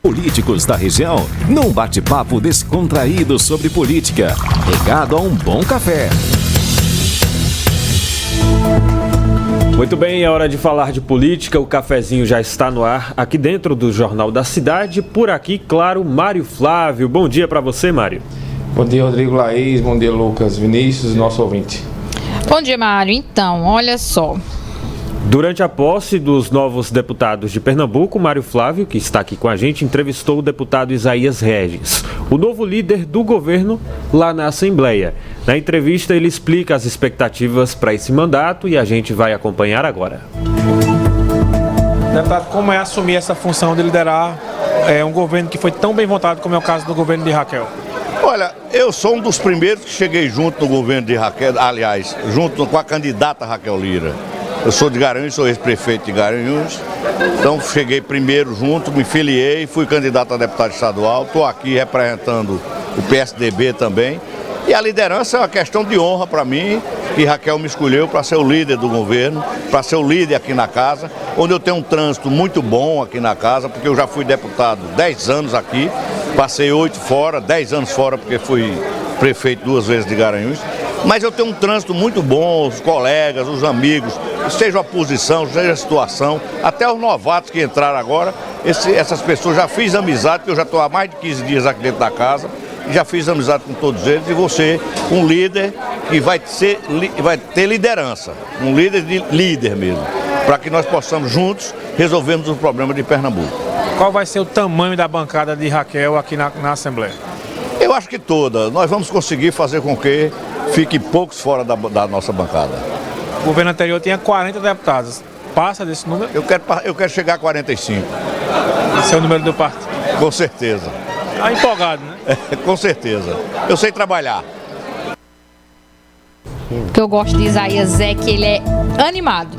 políticos da região, num bate-papo descontraído sobre política, regado a um bom café. Muito bem, é hora de falar de política. O cafezinho já está no ar aqui dentro do Jornal da Cidade. Por aqui, claro, Mário Flávio. Bom dia para você, Mário. Bom dia, Rodrigo Laís. Bom dia, Lucas Vinícius, nosso ouvinte. Bom dia, Mário. Então, olha só. Durante a posse dos novos deputados de Pernambuco, Mário Flávio, que está aqui com a gente, entrevistou o deputado Isaías Regis, o novo líder do governo lá na Assembleia. Na entrevista, ele explica as expectativas para esse mandato e a gente vai acompanhar agora. Deputado, como é assumir essa função de liderar um governo que foi tão bem votado como é o caso do governo de Raquel? Olha, eu sou um dos primeiros que cheguei junto no governo de Raquel, aliás, junto com a candidata Raquel Lira. Eu sou de Garanhuns, sou ex-prefeito de Garanhuns, então cheguei primeiro junto, me filiei, fui candidato a deputado estadual, estou aqui representando o PSDB também. E a liderança é uma questão de honra para mim, que Raquel me escolheu para ser o líder do governo, para ser o líder aqui na casa, onde eu tenho um trânsito muito bom aqui na casa, porque eu já fui deputado 10 anos aqui, passei 8 fora, 10 anos fora porque fui prefeito 2 vezes de Garanhuns. Mas eu tenho um trânsito muito bom, os colegas, os amigos, seja a posição, seja a situação, até os novatos que entraram agora, essas pessoas, já fiz amizade, porque eu já estou há mais de 15 dias aqui dentro da casa, e já fiz amizade com todos eles, e você, um líder que vai ter liderança, um líder de líder mesmo, para que nós possamos juntos resolvermos os problemas de Pernambuco. Qual vai ser o tamanho da bancada de Raquel aqui na Assembleia? Eu acho que toda. Nós vamos conseguir fazer com que fique poucos fora da nossa bancada. O governo anterior tinha 40 deputados. Passa desse número? Eu quero chegar a 45. Esse é o número do partido? Com certeza. Tá empolgado, né? Com certeza. Eu sei trabalhar. O que eu gosto de Isaías é que ele é animado.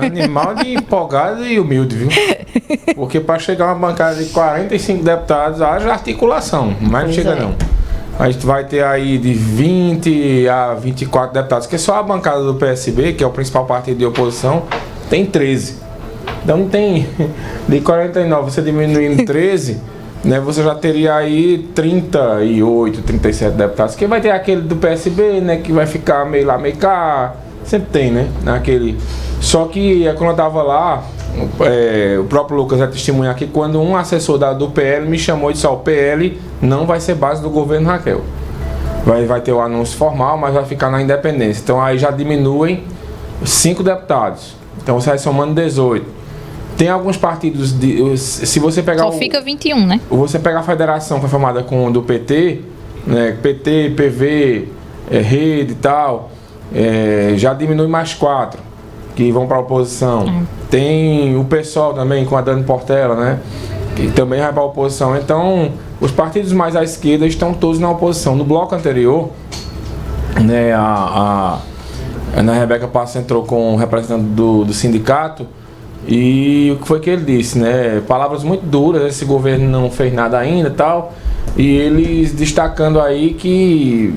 Animal de empolgado e humilde, viu? Porque para chegar a uma bancada de 45 deputados, haja articulação, mas não chega não. A gente vai ter aí de 20 a 24 deputados, que só a bancada do PSB, que é o principal partido de oposição, tem 13. Então não tem, de 49 você diminuindo 13, né, você já teria aí 38, 37 deputados, que vai ter aquele do PSB, né, que vai ficar meio lá, meio cá, sempre tem, né, naquele. Só que quando eu tava lá, o próprio Lucas é testemunha aqui, quando um assessor do PL me chamou e disse, o PL não vai ser base do governo Raquel. Vai ter o anúncio formal, mas vai ficar na independência. Então aí já diminuem 5 deputados. Então você vai somando 18. Tem alguns partidos, se você pegar... Só fica 21, né? Você pega a federação que foi formada do PT, né, PT, PV, Rede e tal, já diminui mais 4. Que vão para a oposição. Tem o PSOL também, com a Dani Portela, né? Que também vai para a oposição. Então, os partidos mais à esquerda estão todos na oposição. No bloco anterior, né, a Ana Rebeca Passos entrou com o representante do sindicato, e o que foi que ele disse, né? Palavras muito duras, esse governo não fez nada ainda e tal, e eles destacando aí que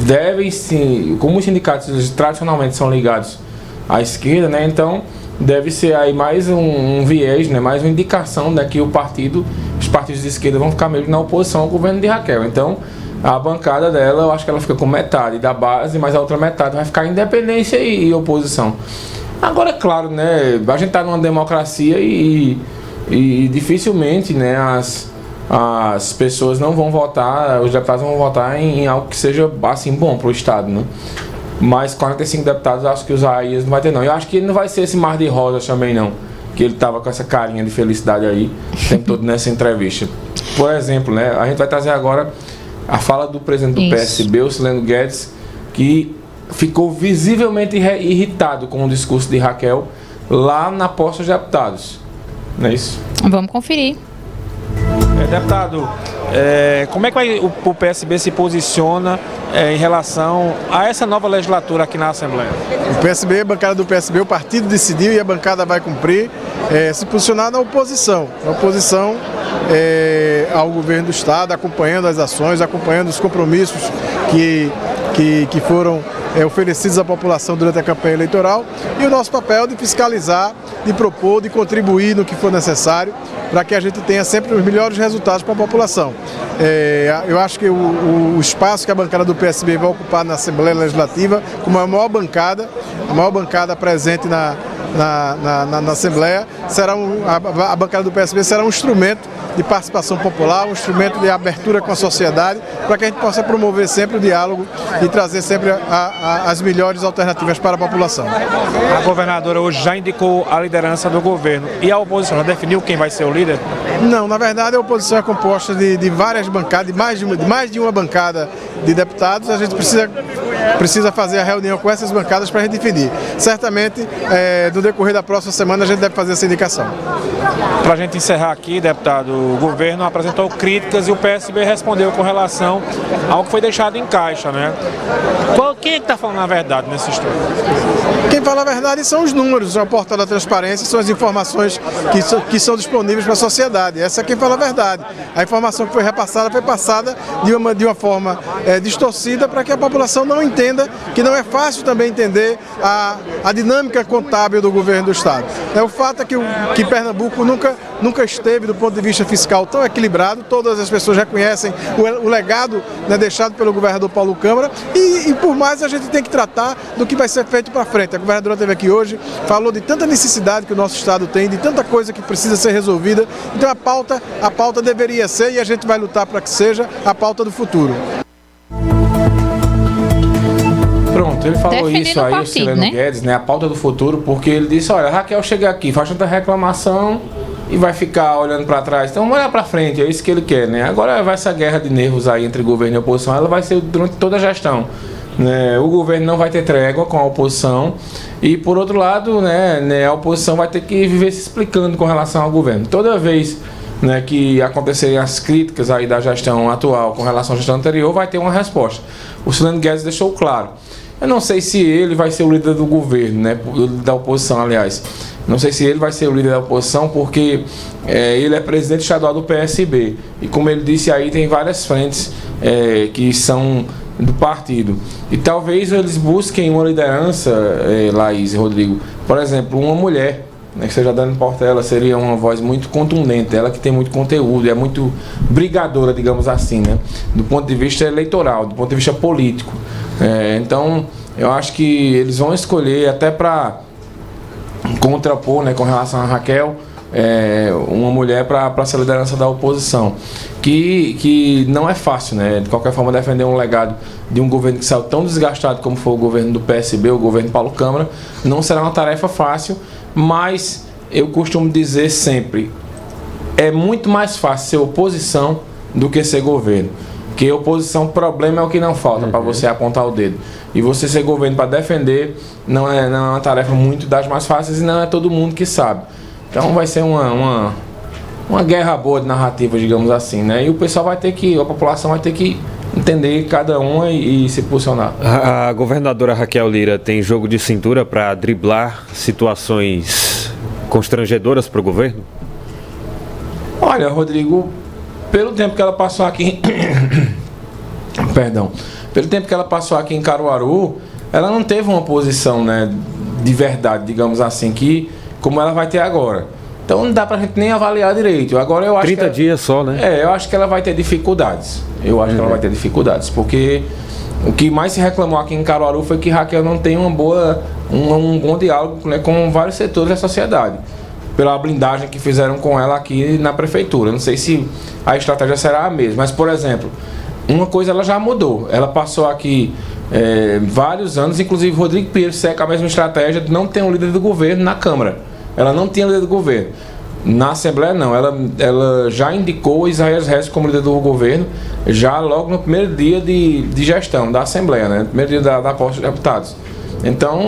devem sim, como os sindicatos tradicionalmente são ligados à esquerda, né? Então deve ser aí mais um viés, né? Mais uma indicação, né, que os partidos de esquerda vão ficar meio na oposição ao governo de Raquel. Então a bancada dela, eu acho que ela fica com metade da base, mas a outra metade vai ficar independência e oposição. Agora, é claro, né, a gente está numa democracia e dificilmente, né, as pessoas não vão votar, os deputados vão votar em algo que seja assim bom para o Estado, né? Mas 45 deputados, eu acho que o Isaías não vai ter não. Eu acho que ele não vai ser esse mar de rosas também não, que ele tava com essa carinha de felicidade aí o tempo todo nessa entrevista. Por exemplo, né, a gente vai trazer agora a fala do presidente do PSB, o Sileno Guedes, que ficou visivelmente irritado com o discurso de Raquel lá na posse dos deputados. Não é isso? Vamos conferir. Deputado, como é que o PSB se posiciona em relação a essa nova legislatura aqui na Assembleia? O PSB, a bancada do PSB, o partido decidiu e a bancada vai cumprir, se posicionar na oposição. Ao governo do Estado, acompanhando as ações, acompanhando os compromissos que foram oferecidos à população durante a campanha eleitoral, e o nosso papel de fiscalizar, de propor, de contribuir no que for necessário para que a gente tenha sempre os melhores resultados para a população. Eu acho que o espaço que a bancada do PSB vai ocupar na Assembleia Legislativa, como a maior bancada presente na Assembleia, a bancada do PSB será um instrumento de participação popular, um instrumento de abertura com a sociedade, para que a gente possa promover sempre o diálogo e trazer sempre as melhores alternativas para a população. A governadora hoje já indicou a liderança do governo e a oposição já definiu quem vai ser o líder? Não, na verdade a oposição é composta de várias bancadas, de mais de uma bancada de deputados. A gente precisa fazer a reunião com essas bancadas para a gente definir. Certamente, no decorrer da próxima semana, a gente deve fazer essa indicação. Para a gente encerrar aqui, deputado, o governo apresentou críticas e o PSB respondeu com relação ao que foi deixado em caixa, né? Quem é que está falando a verdade nessa história? Quem fala a verdade são os números, o portal da transparência, são as informações que são disponíveis para a sociedade. Essa é quem fala a verdade. A informação que foi repassada foi passada de uma forma distorcida para que a população não entenda que não é fácil também entender a dinâmica contábil do governo do Estado. O fato é que Pernambuco nunca esteve, do ponto de vista fiscal, tão equilibrado. Todas as pessoas reconhecem o legado, né, deixado pelo governador Paulo Câmara e por mais a gente tem que tratar do que vai ser feito para frente. A governadora esteve aqui hoje, falou de tanta necessidade que o nosso Estado tem, de tanta coisa que precisa ser resolvida. Então a pauta deveria ser, e a gente vai lutar para que seja, a pauta do futuro. Pronto, ele falou Defendendo isso aí, o o Sileno né? Guedes, né, a pauta do futuro, porque ele disse, olha, Raquel chega aqui, faz tanta reclamação e vai ficar olhando para trás. Então vamos olhar para frente, é isso que ele quer, né? Agora vai essa guerra de nervos aí entre governo e oposição, ela vai ser durante toda a gestão. Né? O governo não vai ter trégua com a oposição e, por outro lado, né, a oposição vai ter que viver se explicando com relação ao governo. Toda vez, né, que acontecerem as críticas aí da gestão atual com relação à gestão anterior, vai ter uma resposta. O Sileno Guedes deixou claro. Eu não sei se ele vai ser o líder do governo, né, da oposição, aliás. Não sei se ele vai ser o líder da oposição, porque ele é presidente estadual do PSB. E como ele disse aí, tem várias frentes que são do partido. E talvez eles busquem uma liderança, Laís e Rodrigo, por exemplo, uma mulher, né, que seja Dani Portela, seria uma voz muito contundente, ela que tem muito conteúdo, é muito brigadora, digamos assim, né, do ponto de vista eleitoral, do ponto de vista político. Então, eu acho que eles vão escolher, até para contrapor, né, com relação a Raquel, uma mulher para ser liderança da oposição, que não é fácil, né? De qualquer forma, defender um legado de um governo que saiu tão desgastado como foi o governo do PSB, o governo Paulo Câmara, não será uma tarefa fácil, mas eu costumo dizer sempre, é muito mais fácil ser oposição do que ser governo. Porque oposição, o problema é o que não falta para você apontar o dedo. E você ser governo para defender não é uma tarefa muito das mais fáceis e não é todo mundo que sabe. Então vai ser uma guerra boa de narrativa, digamos assim, né? E o pessoal vai ter que, a população vai ter que entender cada uma e se posicionar. A governadora Raquel Lira tem jogo de cintura para driblar situações constrangedoras para o governo? Olha, Rodrigo, pelo tempo que ela passou aqui pelo tempo que ela passou aqui em Caruaru, ela não teve uma posição, né, de verdade, digamos assim, como ela vai ter agora. Então não dá pra gente nem avaliar direito. Agora eu acho 30 dias só, né? Eu acho que ela vai ter dificuldades. Eu acho que ela vai ter dificuldades, porque o que mais se reclamou aqui em Caruaru foi que Raquel não tem um bom diálogo, né, com vários setores da sociedade, pela blindagem que fizeram com ela aqui na prefeitura. Não sei se a estratégia será a mesma, mas, por exemplo, uma coisa ela já mudou. Ela passou aqui vários anos, inclusive Rodrigo Pinheiro segue a mesma estratégia de não ter um líder do governo na Câmara. Ela não tinha líder do governo. Na Assembleia não, ela já indicou Isaías Reis como líder do governo, já logo no primeiro dia de gestão da Assembleia, né? No primeiro dia da posse de deputados. Então,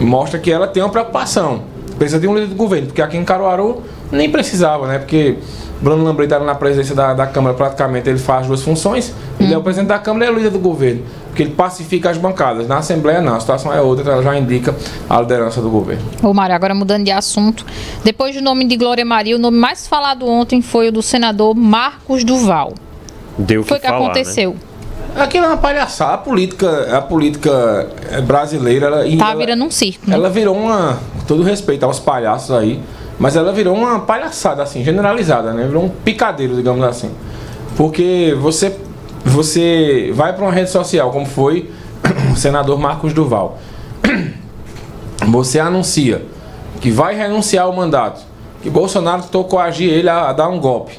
mostra que ela tem uma preocupação. Precisa de um líder do governo, porque aqui em Caruaru nem precisava, né? Porque Bruno Lambreta era na presidência da Câmara, praticamente ele faz duas funções, ele é o presidente da Câmara e é o líder do governo, porque ele pacifica as bancadas. Na Assembleia não, a situação é outra, ela já indica a liderança do governo. Ô Mário, agora mudando de assunto, depois do nome de Glória Maria, o nome mais falado ontem foi o do senador Marcos Duval. Deu o que foi que falar, aconteceu? Né? Aquilo é uma palhaçada. A política brasileira... Tá virando um circo, né? Ela virou todo respeito aos palhaços aí. mas ela virou uma palhaçada, assim, generalizada, né? Virou um picadeiro, digamos assim. Porque você vai para uma rede social, como foi o senador Marcos Duval, você anuncia que vai renunciar ao mandato, que Bolsonaro tentou coagir ele a dar um golpe,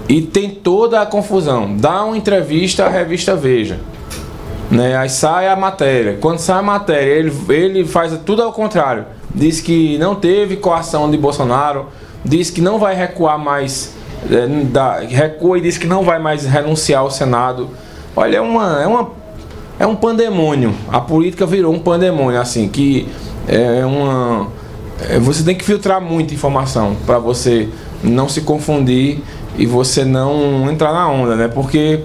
e tem toda a confusão, dá uma entrevista à revista Veja, né? Aí sai a matéria, quando sai a matéria ele faz tudo ao contrário, diz que não teve coação de Bolsonaro, diz que não vai recuar mais, recua e diz que não vai mais renunciar ao Senado. Olha, é um pandemônio, a política virou um pandemônio, assim, que você tem que filtrar muita informação para você não se confundir e você não entrar na onda, né? Porque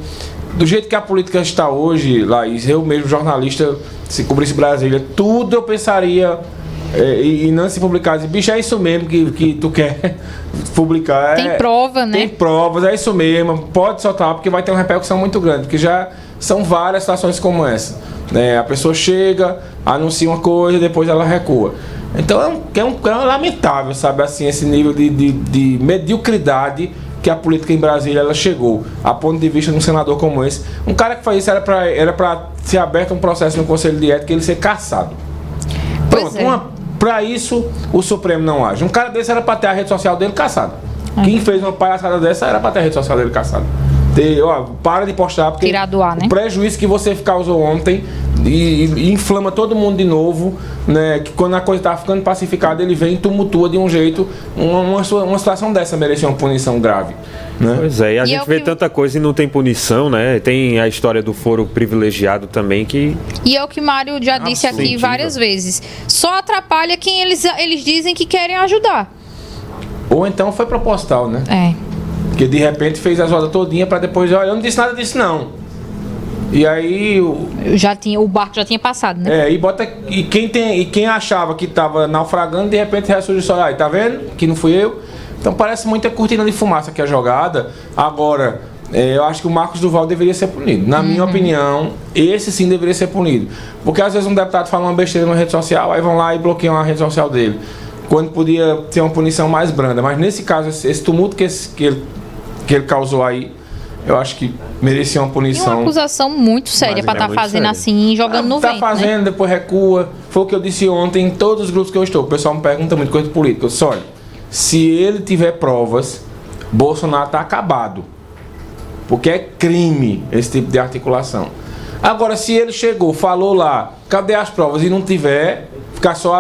do jeito que a política está hoje, Laís, eu mesmo, jornalista, se cobrisse Brasília, tudo eu pensaria e não se publicar, bicho, é isso mesmo que tu quer publicar. Tem prova, né? Tem provas, é isso mesmo, pode soltar, porque vai ter uma repercussão muito grande, porque já são várias situações como essa, né? A pessoa chega, anuncia uma coisa, depois ela recua. Então é lamentável, sabe, assim, esse nível de mediocridade que a política em Brasília ela chegou, a ponto de vista de um senador como esse. Um cara que faz isso era para ser aberto um processo no Conselho de Ética e ele ser cassado. Pois Pronto, para isso o Supremo não age. Um cara desse era para ter a rede social dele cassada. Quem fez uma palhaçada dessa era para ter a rede social dele cassada. Para de postar, porque tirar do ar, né? O prejuízo que você causou ontem e inflama todo mundo de novo, né? Que quando a coisa está ficando pacificada, ele vem e tumultua de um jeito. Uma situação dessa merecia uma punição grave, né? Pois é, e a gente vê tanta coisa e não tem punição, né? Tem a história do foro privilegiado também que... E é o que Mário já disse aqui várias vezes. Só atrapalha quem eles dizem que querem ajudar. Ou então foi proposital, né? Porque de repente fez as rodas todinha para depois, olha, eu não disse nada disso não. E aí o barco já tinha passado, né? E quem achava que estava naufragando, de repente ressurge só, aí, tá vendo? Que não fui eu. Então parece muita cortina de fumaça que é jogada. Agora, eu acho que o Marcos Duval deveria ser punido. Na minha opinião, esse sim deveria ser punido. Porque às vezes um deputado fala uma besteira na rede social, aí vão lá e bloqueiam a rede social dele. Quando podia ter uma punição mais branda. Mas nesse caso, esse tumulto que ele causou aí, eu acho que merecia uma punição. E uma acusação muito séria para estar fazendo séria. Assim, jogando no vento. Tá fazendo, né? Depois recua. Foi o que eu disse ontem em todos os grupos que eu estou. O pessoal me pergunta muito coisa de política. Eu disse, olha, se ele tiver provas, Bolsonaro tá acabado. Porque é crime esse tipo de articulação. Agora, se ele chegou, falou lá, cadê as provas? E não tiver, ficar só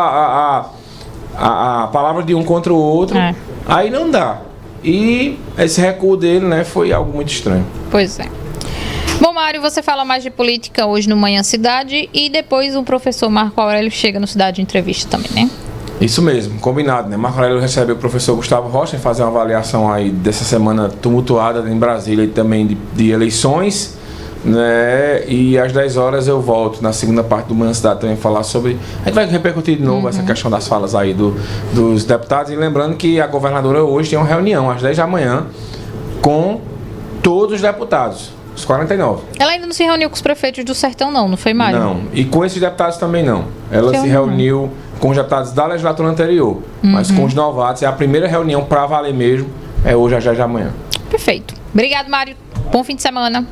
a palavra de um contra o outro, aí não dá. E esse recuo dele, né, foi algo muito estranho. Pois é. Bom, Mário, você fala mais de política hoje no Manhã Cidade e depois o professor Marco Aurélio chega no Cidade Entrevista também, né? Isso mesmo, combinado, né? Marco Aurélio recebe o professor Gustavo Rocha e fazer uma avaliação aí dessa semana tumultuada em Brasília e também de eleições, né? E às 10 horas eu volto na segunda parte do Manhã Cidade também falar sobre... A gente vai repercutir de novo essa questão das falas aí dos deputados. E lembrando que a governadora hoje tem uma reunião às 10 da manhã com todos os deputados, os 49. Ela ainda não se reuniu com os prefeitos do Sertão não foi, Mário? Não, e com esses deputados também não. Ela se reuniu com os deputados da legislatura anterior, mas com os novatos. É a primeira reunião para valer mesmo, é hoje às 10 da manhã. Perfeito. Obrigado, Mário. Bom fim de semana.